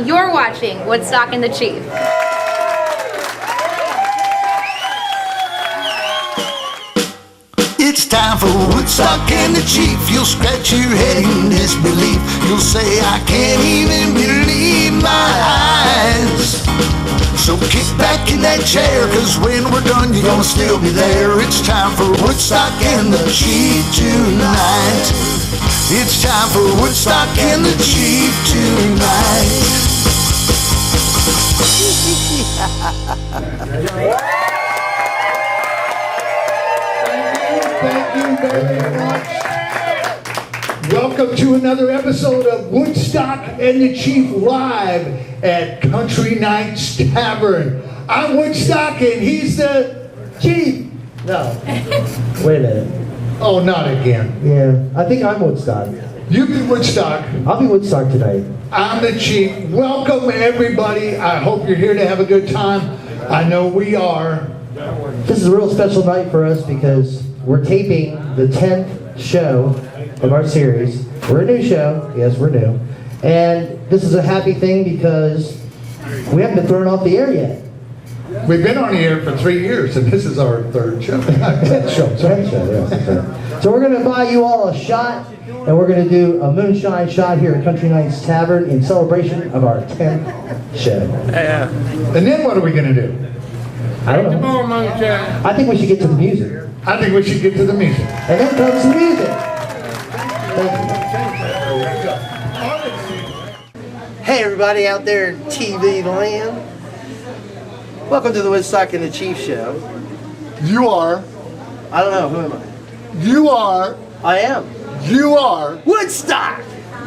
You're watching Woodstock and the Chief. It's time for Woodstock and the Chief. You'll scratch your head in disbelief. You'll say, I can't even believe my eyes. So kick back in that chair, cause when we're done you're gonna still be there. It's time for Woodstock and the Chief tonight. It's time for Woodstock and the Chief tonight. Thank you very much. Welcome to another episode of Woodstock and the Chief live at Country Nights Tavern. I'm Woodstock and he's the Chief. No. Wait a minute. Oh, not again. Yeah, I think I'm Woodstock. You be Woodstock. I'll be Woodstock tonight. I'm the Chief. Welcome everybody. I hope you're here to have a good time. I know we are. This is a real special night for us because we're taping the 10th show of our series. We're a new show. Yes, we're new. And this is a happy thing because we haven't been thrown off the air yet. We've been on the air for 3 years and this is our third show. 10th show. 10th show, yes. So we're going to buy you all a shot, and we're going to do a moonshine shot here at Country Nights Tavern in celebration of our 10th show. And then what are we going to do? I don't know. I think we should get to the music. I think we should get to the music. And then comes the music. Thank you. Hey everybody out there in TV land. Welcome to the Woodstock and the Chief show. You are. I don't know, who am I? You are. I am. You are. Woodstock!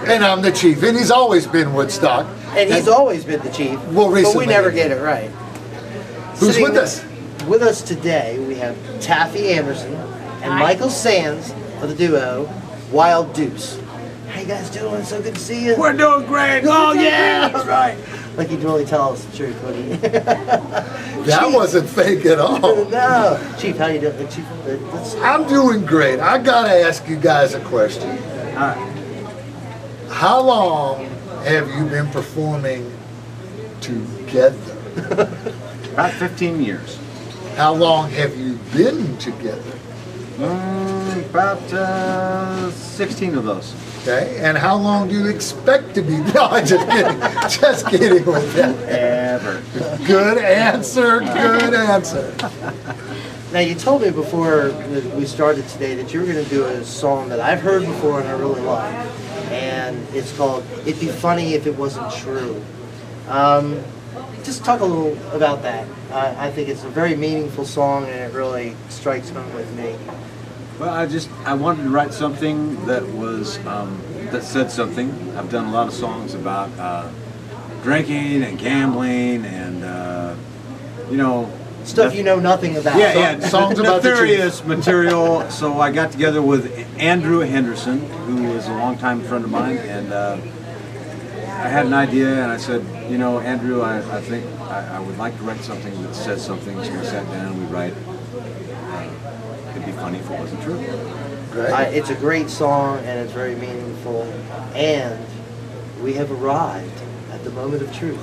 And I'm the Chief. And he's always been Woodstock. And he's always been the Chief. Well, but recently. we never get it right. Who's Sitting with us? With us today, we have Taffy Anderson and Michael Sands of the duo Wild Deuce. How you guys doing? So good to see you. We're doing great. Oh yeah, all right. Like you'd really tell us the truth, wouldn't you? That wasn't fake at all. No. Chief, how you doing? Chief, I'm doing great. I gotta ask you guys a question. All right. How long have you been performing together? About 15 years. How long have you been together? About 16 of those. Okay, and how long do you expect to be? No, I'm just kidding. Just kidding with that. Ever. Good answer, good answer. Now you told me before that we started today that you were going to do a song that I've heard before and I really like, and it's called "It'd Be Funny If It Wasn't True." Just talk a little about that. I think it's a very meaningful song and it really strikes home with me. Well, I wanted to write something that was that said something. I've done a lot of songs about drinking and gambling and Stuff you know nothing about. Yeah, songs about the nefarious material. So I got together with Andrew Henderson, who is a longtime friend of mine, and I had an idea, and I said, Andrew, I think I would like to write something that says something. So we sat down and we write. It'd be funny if it wasn't true. Great. It's a great song and it's very meaningful, and we have arrived at the moment of truth.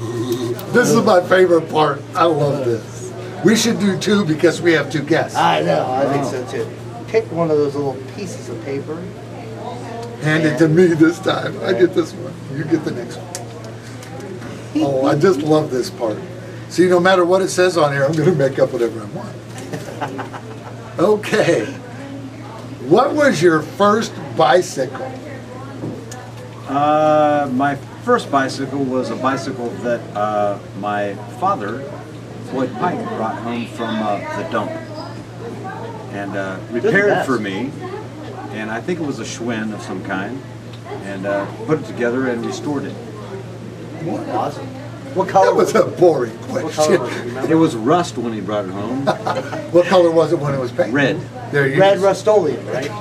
This is my favorite part. I love this. We should do two because we have two guests. I know, I think so too. Pick one of those little pieces of paper. Hand it to me this time. I get this one. You get the next one. Oh, I just love this part. See, no matter what it says on here, I'm going to make up whatever I want. Okay. What was your first bicycle? My first bicycle was a bicycle that my father, Floyd Pike, brought home from the dump and repaired for me. And I think it was a Schwinn of some kind, and put it together and restored it. Awesome. What color? That was a boring What color question. was it? Remember? It was rust when he brought it home. What color was it when it was painted? Red. There you Red go. Rust-Oleum, right?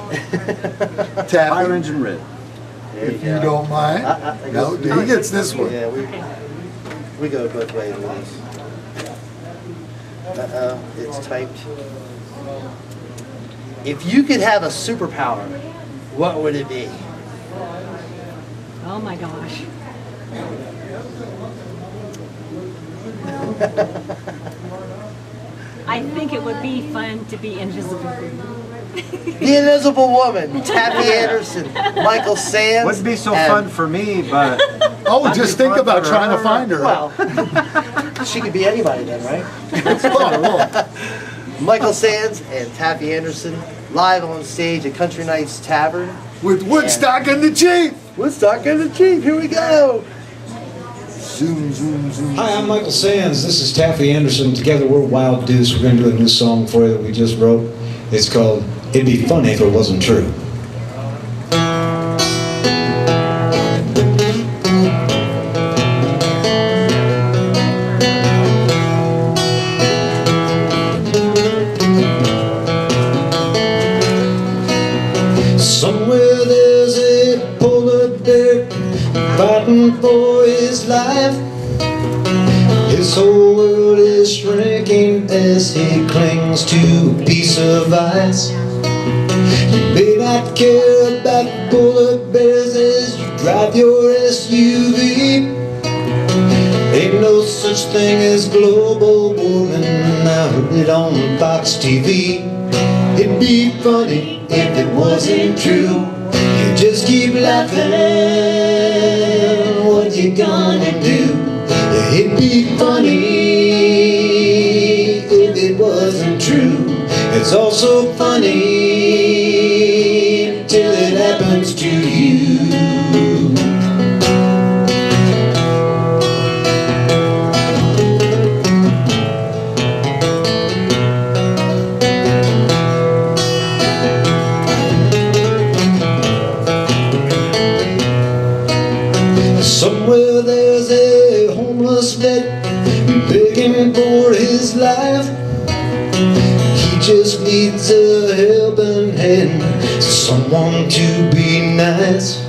Taffy, Fire engine red. There if you don't mind. it No, goes- he gets this one. Yeah, we go both ways with this. It's typed. If you could have a superpower, what would it be? Oh my gosh. I think it would be fun to be invisible. The Invisible Woman, Taffy Anderson, Michael Sands. Wouldn't be so and- fun for me, but Oh, just think about trying to find her. Well, she could be anybody then, right? Oh, Michael Sands and Taffy Anderson live on stage at Country Nights Tavern. with Woodstock and the Chief. Woodstock and the Chief, here we go. Zoom, zoom, zoom. Hi, I'm Michael Sands. This is Taffy Anderson. Together we're Wild Deuce. We're going to do a new song for you that we just wrote. It's called It'd Be Funny If It Wasn't True. Somewhere there's a polar bear fighting for his life. His whole world is shrinking as he clings to a piece of ice. You may not care about polar bears as you drive your SUV. Ain't no such thing as global warming, I heard it on Fox TV. It'd be funny if it wasn't true. You just keep laughing, what you gonna do? It'd be funny if it wasn't true. It's also funny till it happens to you. Somewhere there's a homeless vet begging for his life. He just needs a helping hand, someone to be nice.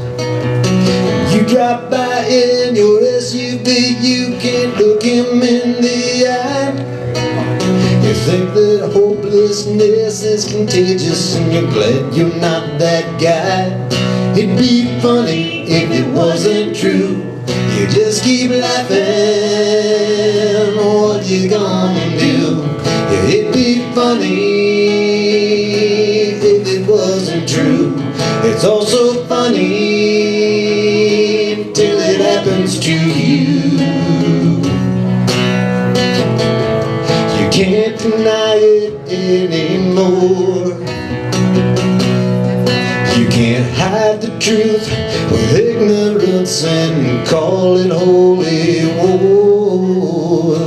You drop by in your SUV, you can't look him in the eye. You think that hopelessness is contagious and you're glad you're not that guy. It'd be funny if it wasn't true. You just keep laughing, what you gonna do? Yeah, it'd be funny if it wasn't true. It's also funny till it happens to you. You can't deny it anymore. You can't hide the truth with ignorance and call it holy war.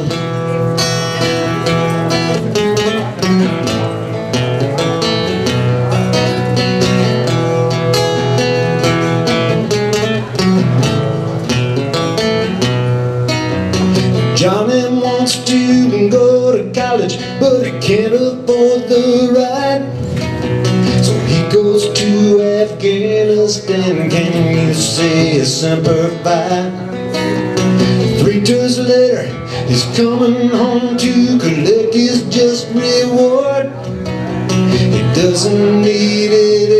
Johnny wants to go to college, but he can't afford the ride. So he goes to Afghanistan. Can you say a Semper Fi? 3 tours later, he's coming home to collect his just reward. He doesn't need it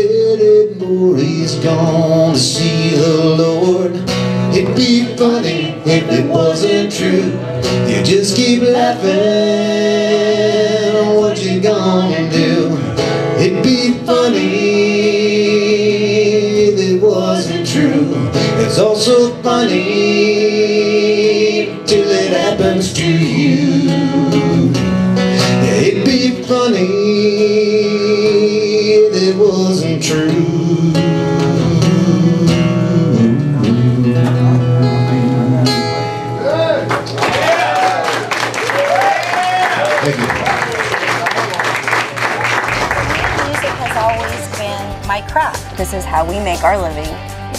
anymore. He's gone to see the Lord. It'd be funny if it wasn't true. You just keep laughing, what you gonna do? It'd be funny if it wasn't true. It's also funny till it happens to you. Yeah, it'd be funny if it wasn't true. Thank you. Music has always been my craft. This is how we make our living.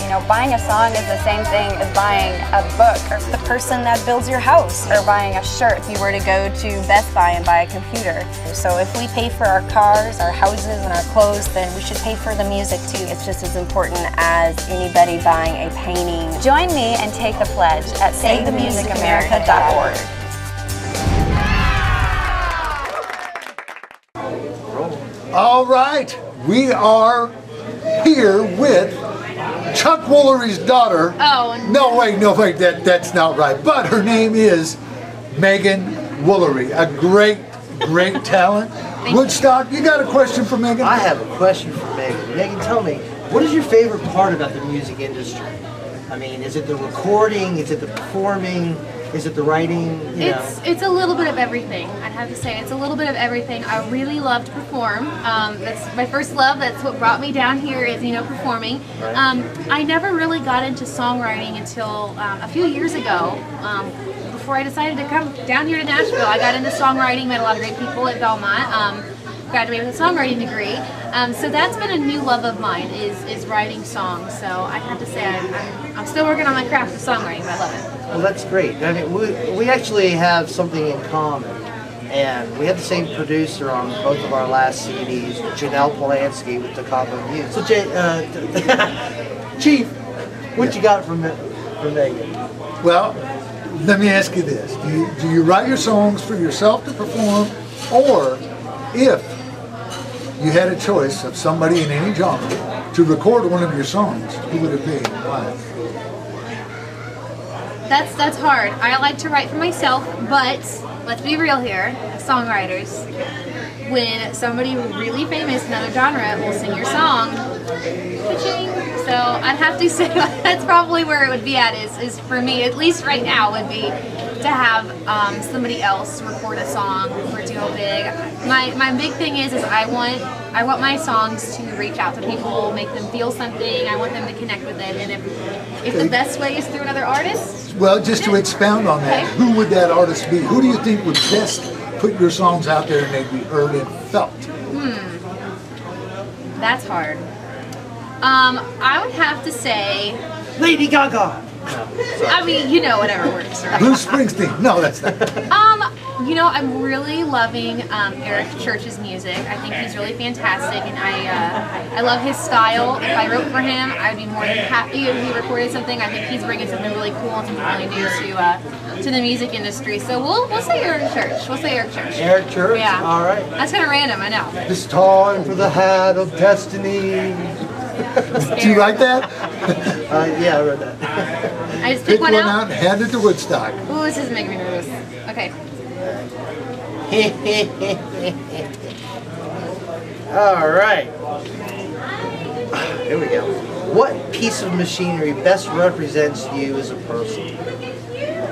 You know, buying a song is the same thing as buying a book, or The person that builds your house. or buying a shirt if you were to go to Best Buy and buy a computer. So if we pay for our cars, our houses, and our clothes, then we should pay for the music too. It's just as important as anybody buying a painting. Join me and take the pledge at SaveTheMusicAmerica.org. All right, we are here with Chuck Woolery's daughter. Oh, No, wait, that's not right. But her name is Megan Woolery, a great talent. Woodstock, you got a question for Megan? I have a question for Megan. Megan, tell me, what is your favorite part about the music industry? I mean, is it the recording? Is it the performing? Is it the writing? It's a little bit of everything. I'd have to say it's a little bit of everything. I really love to perform. That's my first love. That's what brought me down here is performing. Right. I never really got into songwriting until a few years ago. Before I decided to come down here to Nashville, I got into songwriting. Met a lot of great people at Belmont. Graduated with a songwriting degree. So that's been a new love of mine is writing songs. So I have to say I'm still working on my craft of songwriting, but I love it. Well, that's great. I mean, we actually have something in common. And we had the same producer on both of our last CDs, Janelle Polanski with Tacapa Muse. So, Chief, what you got from Megan? Well, let me ask you this. Do you write your songs for yourself to perform, or if you had a choice of somebody in any genre to record one of your songs, who would it be and why? That's hard. I like to write for myself, but let's be real here, songwriters. When somebody really famous in another genre will sing your song, ka-ching. So I'd have to say that's probably where it would be at. Is for me, at least right now, would be to have somebody else record a song for Duo Big. My big thing is I want my songs to reach out to people, make them feel something. I want them to connect with it. And if the best way is through another artist. Well, just to expound on that, Okay. who would that artist be? Who do you think would best put your songs out there and they'd be heard and felt? That's hard. I would have to say, Lady Gaga! I mean, whatever works, right? Bruce Springsteen. No, that's not. I'm really loving Eric Church's music. I think he's really fantastic, and I love his style. If I wrote for him, I'd be more than happy if he recorded something. I think he's bringing something really cool and something really new to the music industry. So we'll say Eric Church. We'll say Eric Church. Eric Church? Yeah. All right. That's kind of random, I know. It's time for the hat of destiny. Do you write that? Yeah, I read that. I just Pick pick one out. and hand it to Woodstock. Ooh, this is making me nervous. Okay. All right. Here we go. What piece of machinery best represents you as a person?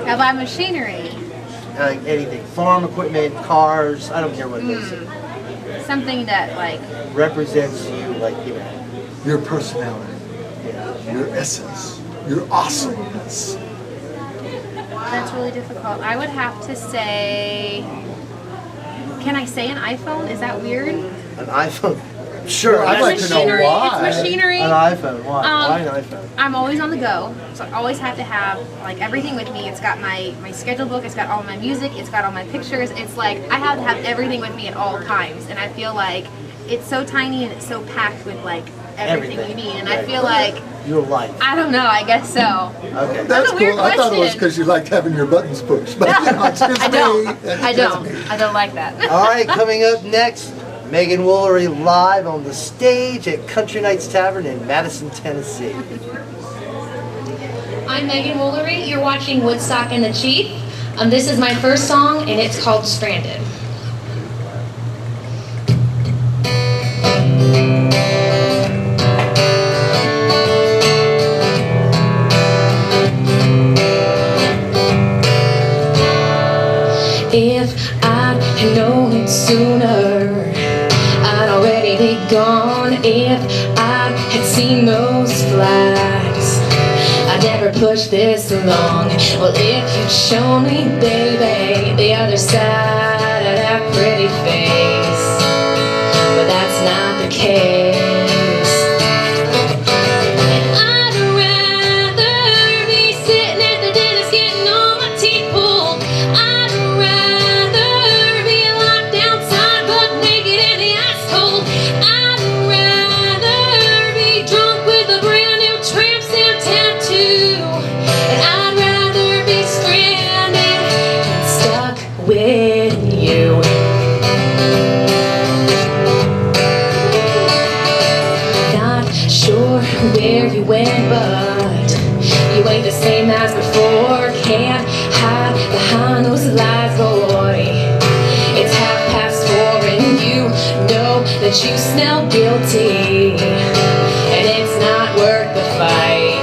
Now by machinery, Anything. Farm equipment, cars, I don't care what it is. something that Represents you, Your personality, your essence, your awesomeness. that's really difficult. I would have to say, can I say an iPhone? Is that weird? An iPhone. Sure. Well, I'd like to know why. It's machinery. An iPhone. Why? Why an iPhone? I'm always on the go, so I always have to have everything with me. It's got my schedule book, it's got all my music, it's got all my pictures. It's I have to have everything with me at all times, and I feel like it's so tiny and it's so packed with everything you need, and I feel like your life. I don't know. I guess so. Okay. That's a weird cool. I thought it was question. because you liked having your buttons pushed. But it's just I don't. me. That's I just don't. me. I don't like that. All right, coming up next, Megan Woolery live on the stage at Country Nights Tavern in Madison, Tennessee. I'm Megan Woolery. You're watching Woodstock and the Chief. This is my first song, and it's called Stranded. If I'd had known it sooner, I'd already be gone. If I had seen those flags, I'd never push this along. Well, if you'd shown me, baby, the other side of that pretty face, but that's not the case. And I'd rather be sitting at the dentist getting all my teeth pulled. I'd rather be locked outside, butt naked in the ice cold. I'd rather be drunk with a brand new tramp stamp tattoo. And I'd rather be stranded and stuck with you. same as before. Can't hide behind those lies, boy. It's 4:30 and you know that you smell guilty, and it's not worth the fight.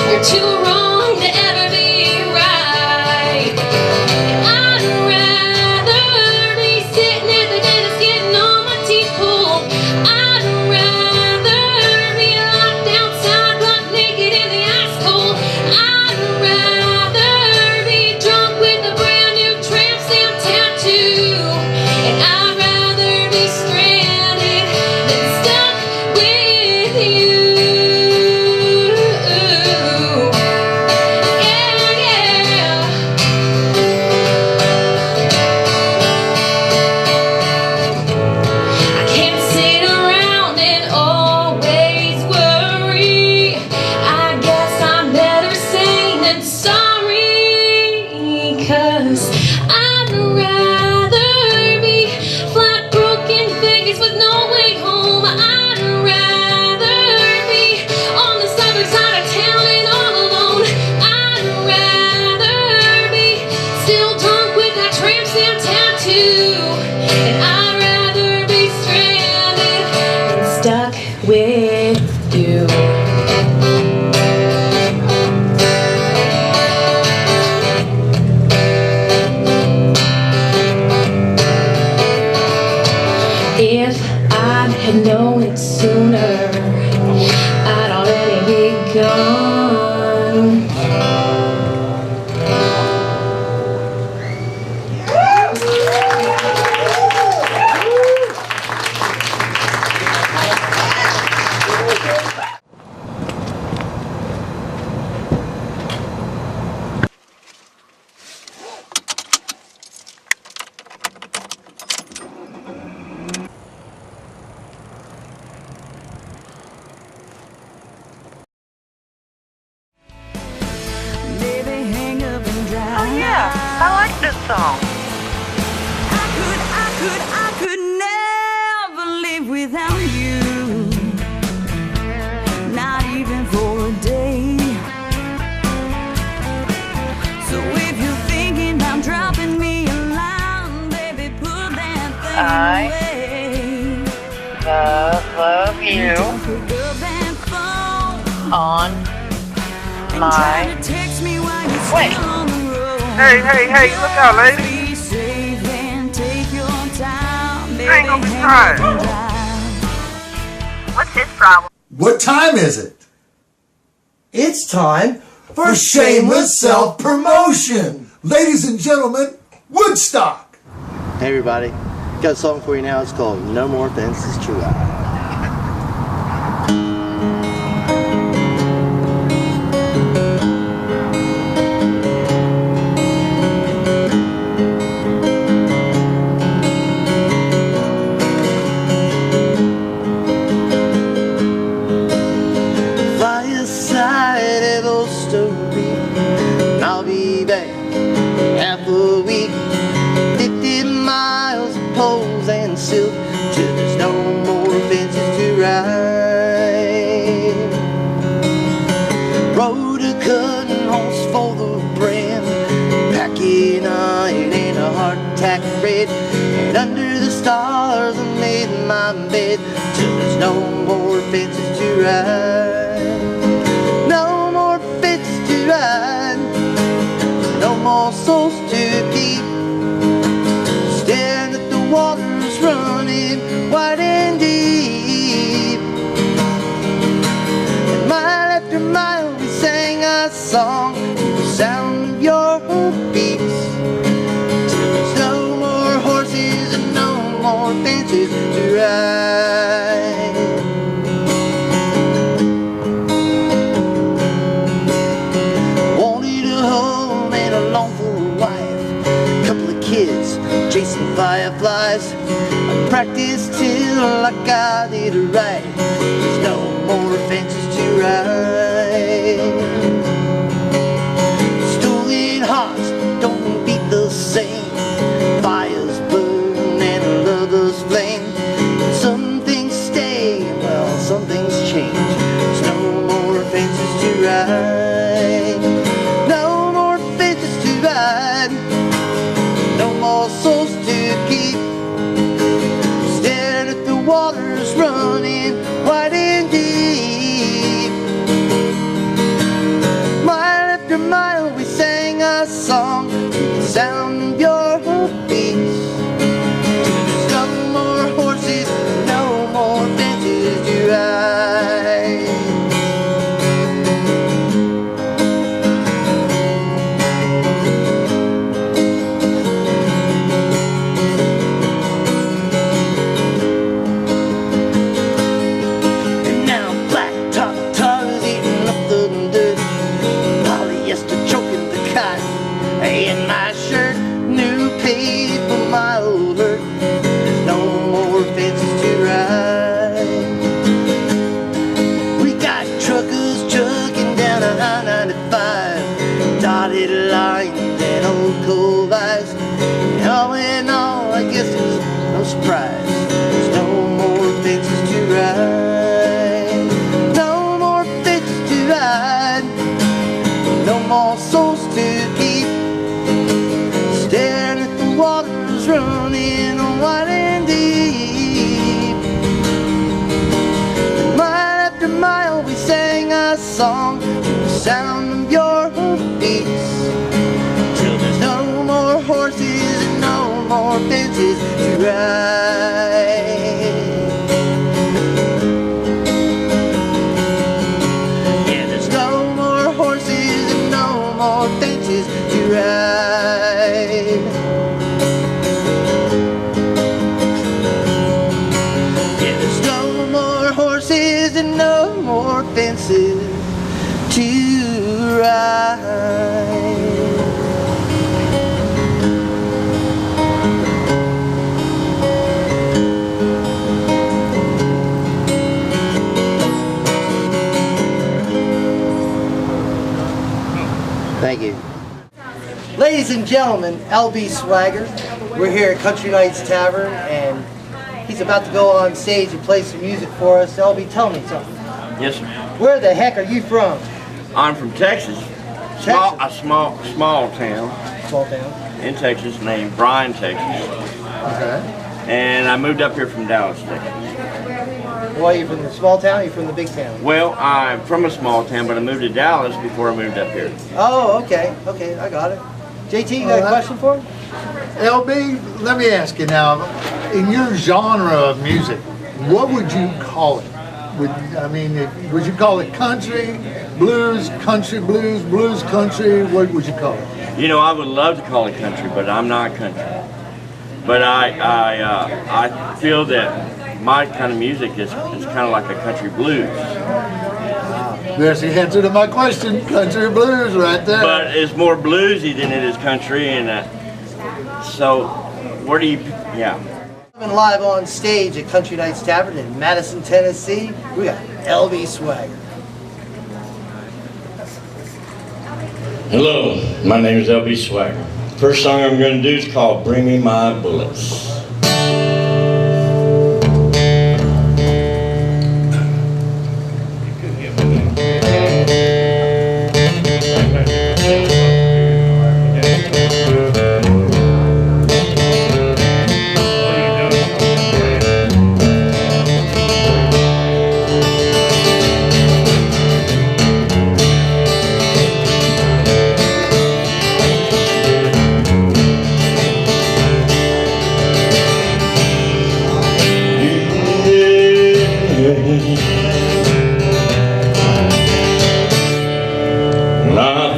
You're too wrong to ever be right. And I'd rather be sitting at the dentist getting all my teeth pulled. I'd rather be locked outside, butt naked in the ice cold. I'd rather be drunk with a brand new tramp stamp tattoo. And I'd rather be stranded than stuck with you. I'd rather be flat, broken Vegas with no way home. I'd rather be on the southern side of town and all alone. I'd rather be still drunk with that tramp stamp tattoo. And I'd rather be stranded than stuck with you. If I had known it sooner, I'd already be gone. Oh yeah, I like this song. I could never live without you, not even for a day. So if you're thinking about dropping me a line, baby, put that thing away. Love you on my... Wait. Hey, look out, lady. You ain't gonna be crying. What's his problem? What time is it? It's time For shameless self-promotion. Ladies and gentlemen, Woodstock. Hey everybody, got a song for you now. It's called No More Fences to Ride. I'll be back half a week. 50 miles of poles and silk till there's no more fences to ride. Rode a cutting horse for the brand, packing iron and a hardtack red, and under the stars I made my bed till there's no more fences to ride. No more fences to ride. No more souls to keep. Staring at the waters running wide and deep. And mile after mile we sang our song to the sound of your beats. Till there's no more horses and no more fences to ride. Wanted a home and a long for a wife, a couple of kids chasing fireflies. I practiced till I got it right. There's no more fences to ride. Stolen hearts don't beat the same. Fires burn and lovers flame. Some things stay, well, some things change. There's no more fences to ride. dotted lines and old coal lights. And all in all, I guess it's no surprise. There's no more fences to ride. No more fences to ride. No more souls to keep. Staring at the waters running wide and deep. And mile after mile we sang our song to the sound of your hoofbeats. Till there's no more horses and no more fences to ride. Yeah, there's no more horses and no more fences to ride. Yeah, there's no more horses and no more fences to ride. Thank you. Ladies and gentlemen, LB Swagger. We're here at Country Nights Tavern, and he's about to go on stage and play some music for us. LB, tell me something. Yes, sir. Where the heck are you from? I'm from Texas. A small town. Small town. In Texas named Bryan, Texas. Okay. And I moved up here from Dallas, Texas. Well, are you from the small town or are you from the big town? Well, I'm from a small town, but I moved to Dallas before I moved up here. Oh, okay. Okay, I got it. JT, you got a question for him? LB, let me ask you now, in your genre of music, what would you call it? Would you call it country, blues, country blues, blues country? What would you call it? You know, I would love to call it country, but I'm not country. But I feel that my kind of music is kind of like a country blues. There's the answer to my question, country blues right there. But it's more bluesy than it is country, and so where do you, yeah. Coming live on stage at Country Nights Tavern in Madison, Tennessee, we got LB Swagger. Hello, my name is LB Swagger. First song I'm going to do is called Bring Me My Bullets.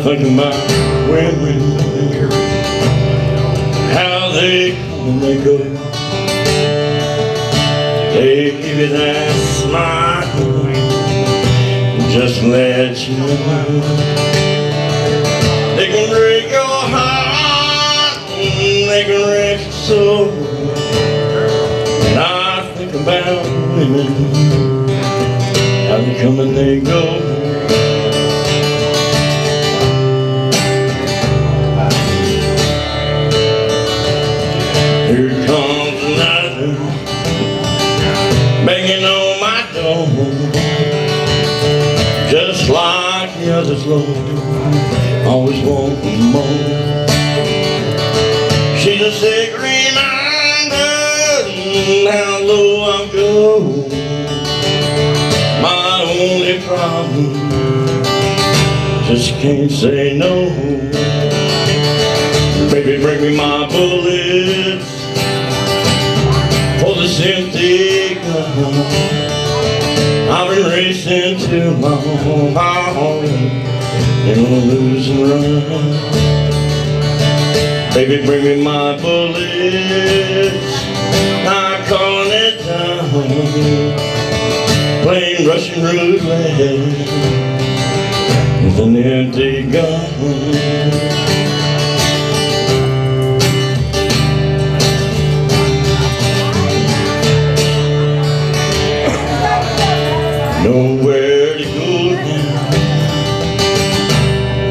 Think about women, how they come and they go. They give you that smile, just let you know. They can break your heart, they can wreck your soul. And I think about women, how they come and they go. Here comes another, banging on my door, just like the others, Lord, always wanting more. She's a sick reminder how low I go. My only problem, just can't say no. Baby, bring me my bullets for this empty gun. I've been racing too long, and I'll lose and run. Baby, bring me my bullets, I'm calling it done. Playing Russian roulette with an empty gun. Nowhere to go now,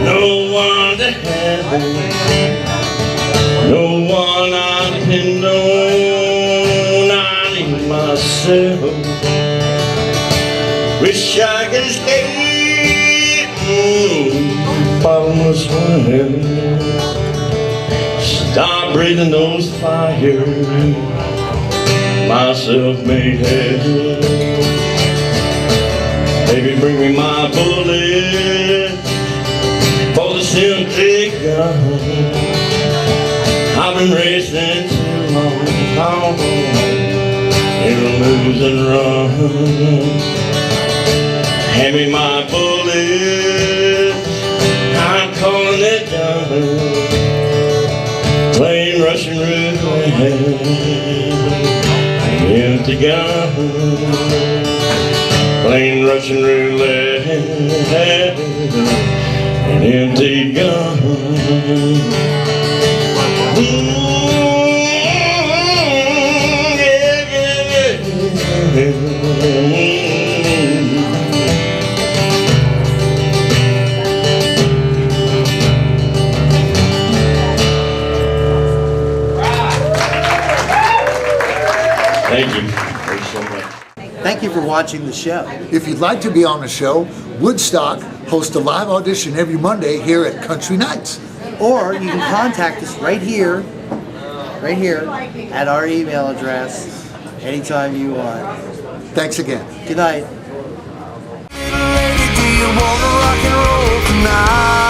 no one to help. No one I depend on, I need myself. Wish I could escape bottomless well. Stop breathing those fires, my self-made hell. Baby, bring me my bullet for the empty gun. I've been racing too long, it'll lose and run. Hand me my bullet, I'm calling it done. Plain Russian roulette, empty gun. Plain Russian roulette, an empty gun. Thank you. Thanks so much. Thank you for watching the show. If you'd like to be on the show, Woodstock hosts a live audition every Monday here at Country Nights. Or you can contact us right here at our email address anytime you want. Thanks again. Good night. Lady, do you wanna rock and roll tonight?